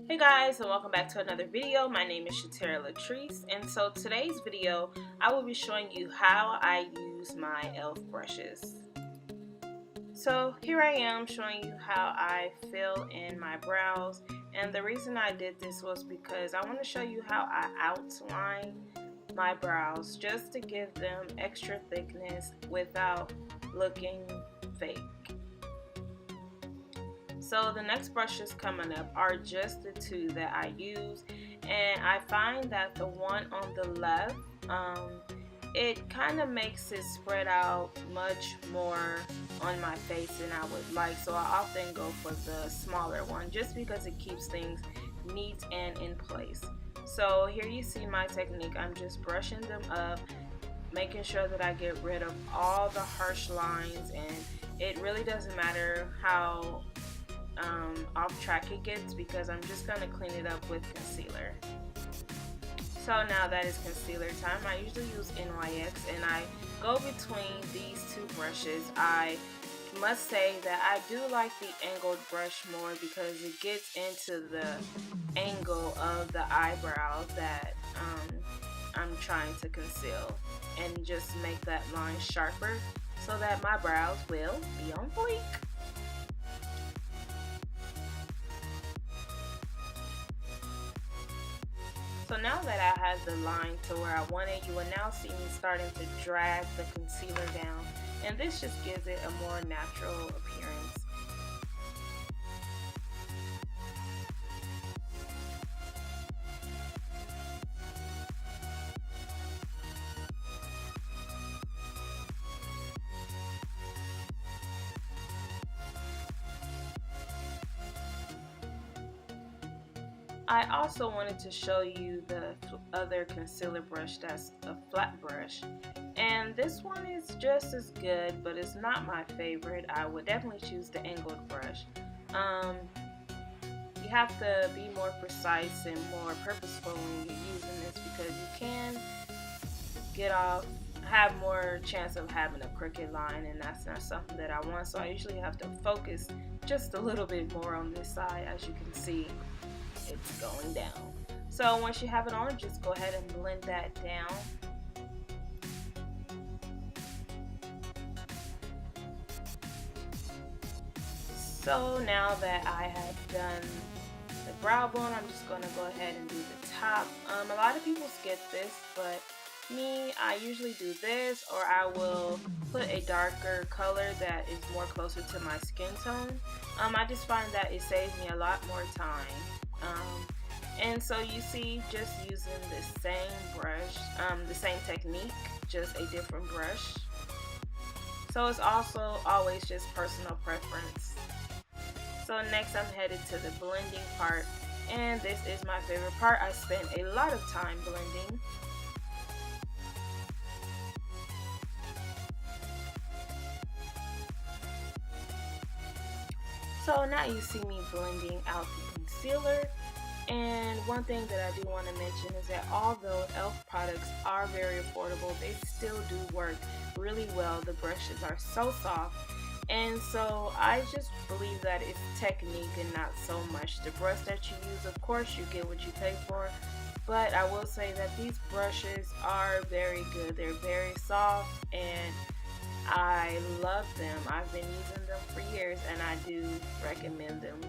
Hey guys, and welcome back to another video. My name is Shatera Latrice, and so today's video I will be showing you how I use my e.l.f. brushes. So here I am showing you how I fill in my brows, and the reason I did this was because I want to show you how I outline my brows just to give them extra thickness without looking fake. So the next brushes coming up are just the two that I use, and I find that the one on the left, it kind of makes it spread out much more on my face than I would like, so I often go for the smaller one just because it keeps things neat and in place. So here you see my technique. I'm just brushing them up, making sure that I get rid of all the harsh lines, and it really doesn't matter how off track it gets because I'm just going to clean it up with concealer. So now that is concealer time. I usually use NYX and I go between these two brushes. I must say that I do like the angled brush more because it gets into the angle of the eyebrow that I'm trying to conceal and just make that line sharper so that my brows will be on fleek. So now that I have the line to where I want it, you will now see me starting to drag the concealer down, and this just gives it a more natural appearance. I also wanted to show you the other concealer brush that's a flat brush, and this one is just as good, but it's not my favorite. I would definitely choose the angled brush. You have to be more precise and more purposeful when you're using this because you can have more chance of having a crooked line, and that's not something that I want. So I usually have to focus just a little bit more on this side. As you can see, it's going down. So once you have it on, just go ahead and blend that down. So now that I have done the brow bone, I'm just going to go ahead and do the top. A lot of people skip this, but me, I usually do this, or I will put a darker color that is more closer to my skin tone. I just find that it saves me a lot more time. And so you see, just using the same brush, the same technique, just a different brush. So it's also always just personal preference. So next I'm headed to the blending part, and this is my favorite part. I spent a lot of time blending. So now you see me blending out the concealer. And one thing that I do want to mention is that although e.l.f. products are very affordable, they still do work really well. The brushes are so soft, and so I just believe that it's technique and not so much the brush that you use. Of course, you get what you pay for, but I will say that these brushes are very good. They're very soft, and I love them. I've been using them for years, and I do recommend them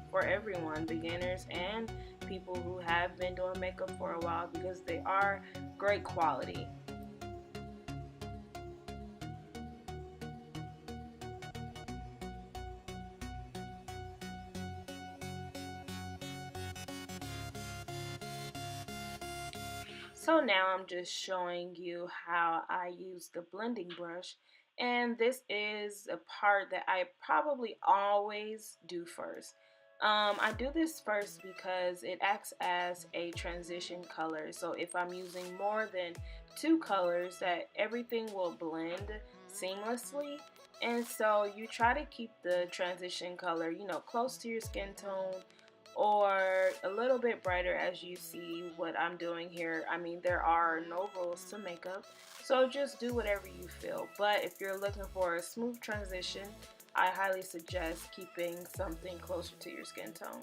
for everyone, beginners and people who have been doing makeup for a while, because they are great quality. So now I'm just showing you how I use the blending brush, and this is a part that I probably always do first. I do this first because it acts as a transition color. So if I'm using more than two colors, that everything will blend seamlessly. And so you try to keep the transition color, close to your skin tone or a little bit brighter, as you see what I'm doing here. I mean, there are no rules to makeup, so just do whatever you feel. But if you're looking for a smooth transition, I highly suggest keeping something closer to your skin tone.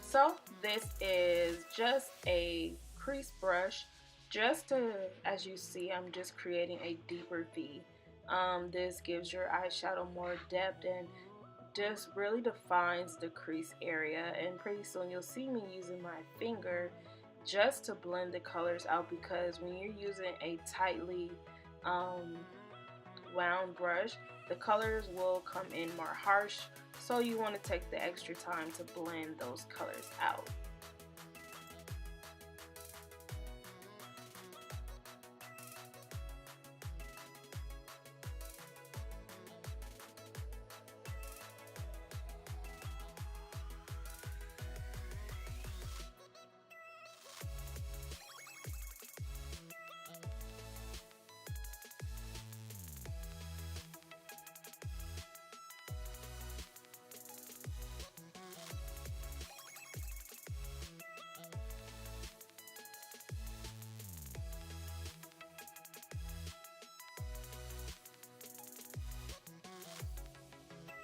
So this is just a crease brush, just to, as you see, I'm just creating a deeper V. This gives your eyeshadow more depth and just really defines the crease area, and pretty soon you'll see me using my finger just to blend the colors out, because when you're using a tightly um, wound brush, the colors will come in more harsh, so you want to take the extra time to blend those colors out.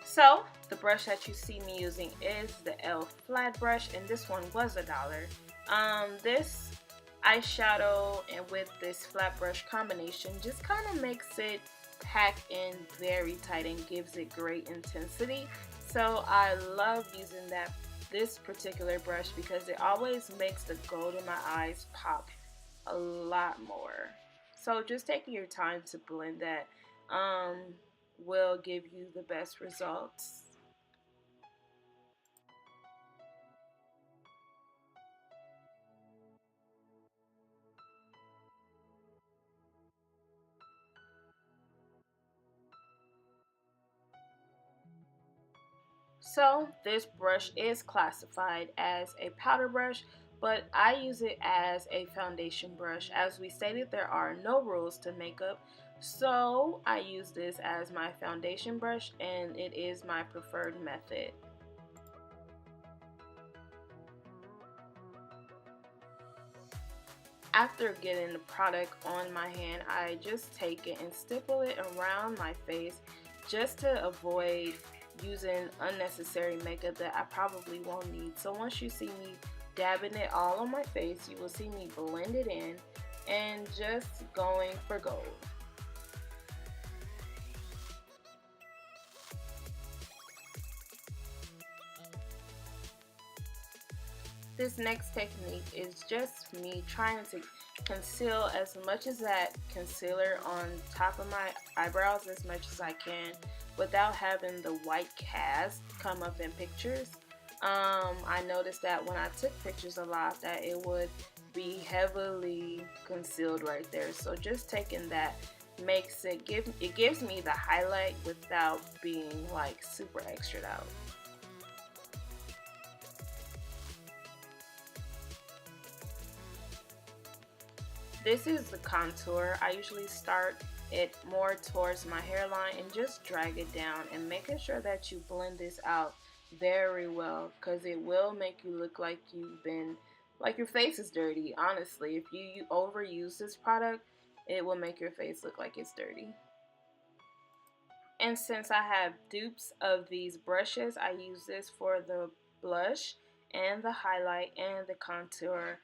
So the brush that you see me using is the e.l.f. flat brush, and this one was $1. This eyeshadow and with this flat brush combination just kind of makes it pack in very tight and gives it great intensity. So I love using this particular brush because it always makes the gold in my eyes pop a lot more. So just taking your time to blend that will give you the best results. So this brush is classified as a powder brush, but I use it as a foundation brush. As we stated, there are no rules to makeup, so I use this as my foundation brush, and it is my preferred method. After getting the product on my hand, I just take it and stipple it around my face just to avoid using unnecessary makeup that I probably won't need. So once you see me dabbing it all on my face, you will see me blend it in and just going for gold. This next technique is just me trying to conceal as much as that concealer on top of my eyebrows as much as I can without having the white cast come up in pictures. I noticed that when I took pictures a lot that it would be heavily concealed right there. So just taking that makes it gives me the highlight without being like super extra out. This is the contour. I usually start it more towards my hairline and just drag it down, and making sure that you blend this out very well, because it will make you look like like your face is dirty. Honestly, if you overuse this product, it will make your face look like it's dirty. And since I have dupes of these brushes, I use this for the blush and the highlight and the contour.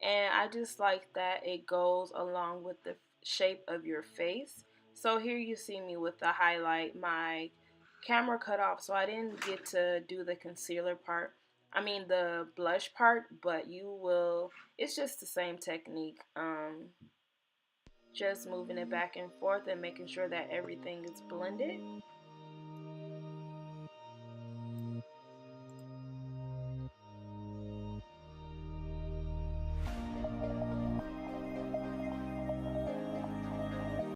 And I just like that it goes along with the shape of your face. So here you see me with the highlight. My camera cut off, so I didn't get to do the concealer part. I mean the blush part, but it's just the same technique. Just moving it back and forth and making sure that everything is blended.